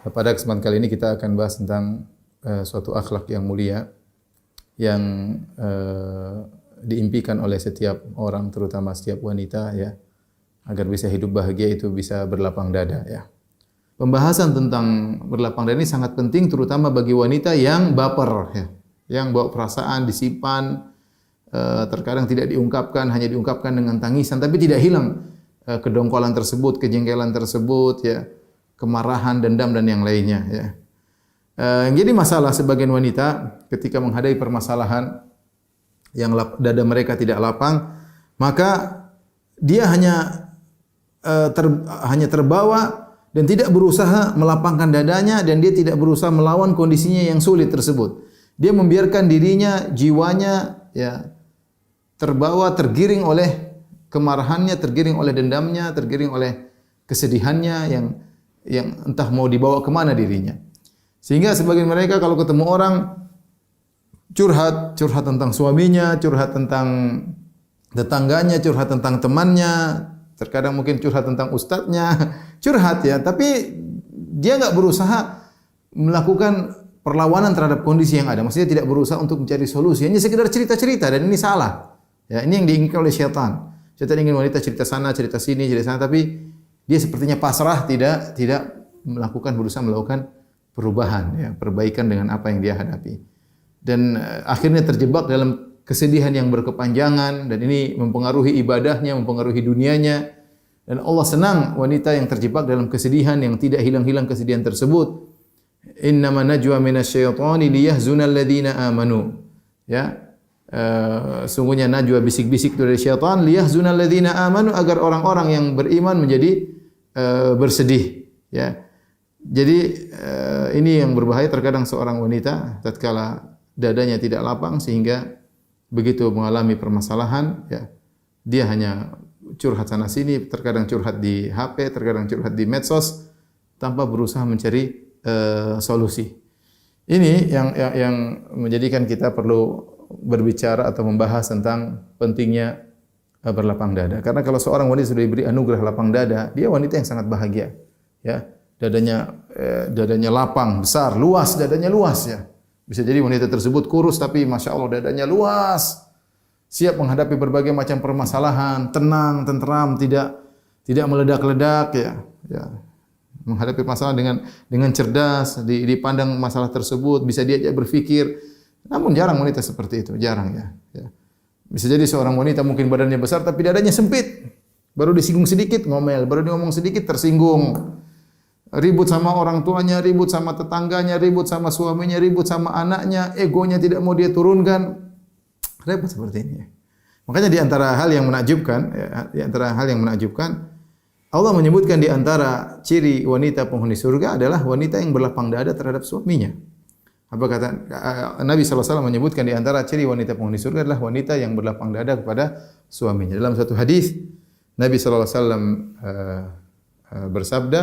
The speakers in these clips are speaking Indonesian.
Pada kesempatan kali ini kita akan bahas tentang suatu akhlak yang mulia yang diimpikan oleh setiap orang, terutama setiap wanita ya, agar bisa hidup bahagia itu bisa berlapang dada ya. Pembahasan tentang berlapang dada ini sangat penting terutama bagi wanita yang baper ya, yang bawa perasaan disimpan, terkadang tidak diungkapkan, hanya diungkapkan dengan tangisan tapi tidak hilang kedongkolan tersebut, kejengkelan tersebut ya, kemarahan, dendam dan yang lainnya ya. Yang jadi masalah sebagian wanita ketika menghadapi permasalahan yang dada mereka tidak lapang, maka dia hanya terbawa dan tidak berusaha melapangkan dadanya, dan dia tidak berusaha melawan kondisinya yang sulit tersebut. Dia membiarkan dirinya, jiwanya ya terbawa, tergiring oleh kemarahannya, tergiring oleh dendamnya, tergiring oleh kesedihannya yang entah mau dibawa kemana dirinya. Sehingga sebagian mereka kalau ketemu orang curhat tentang suaminya, curhat tentang tetangganya, curhat tentang temannya, terkadang mungkin curhat tentang ustadznya, curhat ya, tapi dia enggak berusaha melakukan perlawanan terhadap kondisi yang ada. Maksudnya tidak berusaha untuk mencari solusi, hanya sekedar cerita-cerita, dan ini salah. Ya, ini yang diinginkan oleh syaitan. Syaitan ingin wanita cerita sana, cerita sini, cerita sana, tapi dia sepertinya pasrah, tidak berusaha melakukan perubahan ya, perbaikan dengan apa yang dia hadapi. Dan akhirnya terjebak dalam kesedihan yang berkepanjangan, dan ini mempengaruhi ibadahnya, mempengaruhi dunianya. Dan Allah senang wanita yang terjebak dalam kesedihan yang tidak hilang-hilang kesedihan tersebut. Innama najwa minasyaitani liyahzunal ladzina amanu. Ya. Sungguhnya najwa bisik-bisik dari syaitan liyahzunal ladzina amanu, agar orang-orang yang beriman menjadi bersedih ya. Jadi ini yang berbahaya, terkadang seorang wanita tatkala dadanya tidak lapang sehingga begitu mengalami permasalahan ya, dia hanya curhat sana sini, terkadang curhat di HP, terkadang curhat di medsos tanpa berusaha mencari solusi. Ini yang menjadikan kita perlu berbicara atau membahas tentang pentingnya berlapang dada. Karena kalau seorang wanita sudah diberi anugerah lapang dada, dia wanita yang sangat bahagia ya. Dadanya lapang, besar, luas, dadanya luas ya. Bisa jadi wanita tersebut kurus tapi Masya Allah dadanya luas, siap menghadapi berbagai macam permasalahan, tenang, tenteram, tidak meledak-ledak ya. Menghadapi masalah dengan cerdas, dipandang masalah tersebut, bisa diajak berpikir. Namun jarang wanita seperti itu, jarang ya. Bisa jadi seorang wanita mungkin badannya besar tapi dadanya sempit. Baru disinggung sedikit ngomel, baru ngomong sedikit tersinggung. Ribut sama orang tuanya, ribut sama tetangganya, ribut sama suaminya, ribut sama anaknya, egonya tidak mau dia turunkan. Repot seperti ini. Makanya di antara hal yang menakjubkan, Allah menyebutkan di antara ciri wanita penghuni surga adalah wanita yang berlapang dada terhadap suaminya. Apa kata Nabi SAW menyebutkan di antara ciri wanita penghuni surga adalah wanita yang berlapang dada kepada suaminya. Dalam satu hadis Nabi SAW bersabda,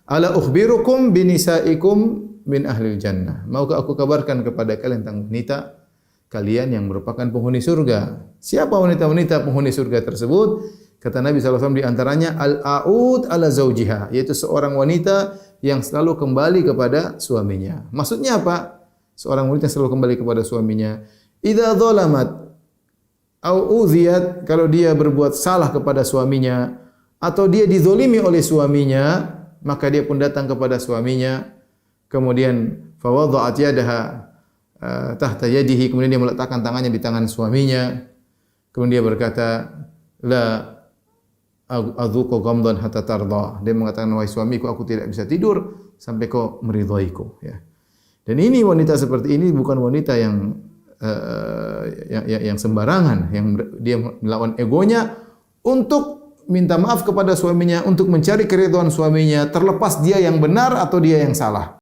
"Ala ukhbirukum binisaikum min ahlil jannah." Maukah aku kabarkan kepada kalian tentang wanita kalian yang merupakan penghuni surga? Siapa wanita-wanita penghuni surga tersebut? Kata Nabi SAW di antaranya al-aud ala zaujiha, yaitu seorang wanita yang selalu kembali kepada suaminya. Maksudnya apa? Seorang wanita yang selalu kembali kepada suaminya. Idza dzalamat au udhiyat, kalau dia berbuat salah kepada suaminya atau dia dizolimi oleh suaminya, maka dia pun datang kepada suaminya, kemudian fawadha'at yadaha tahta yadihi, kemudian dia meletakkan tangannya di tangan suaminya, kemudian dia berkata, la adzuqu ghamdan hatta tarda. Dia mengatakan, wahai suamiku, aku tidak bisa tidur sampai kau meridhoiku ya. Dan ini wanita seperti ini bukan wanita yang sembarangan, yang dia melawan egonya untuk minta maaf kepada suaminya, untuk mencari keridhaan suaminya, terlepas dia yang benar atau dia yang salah.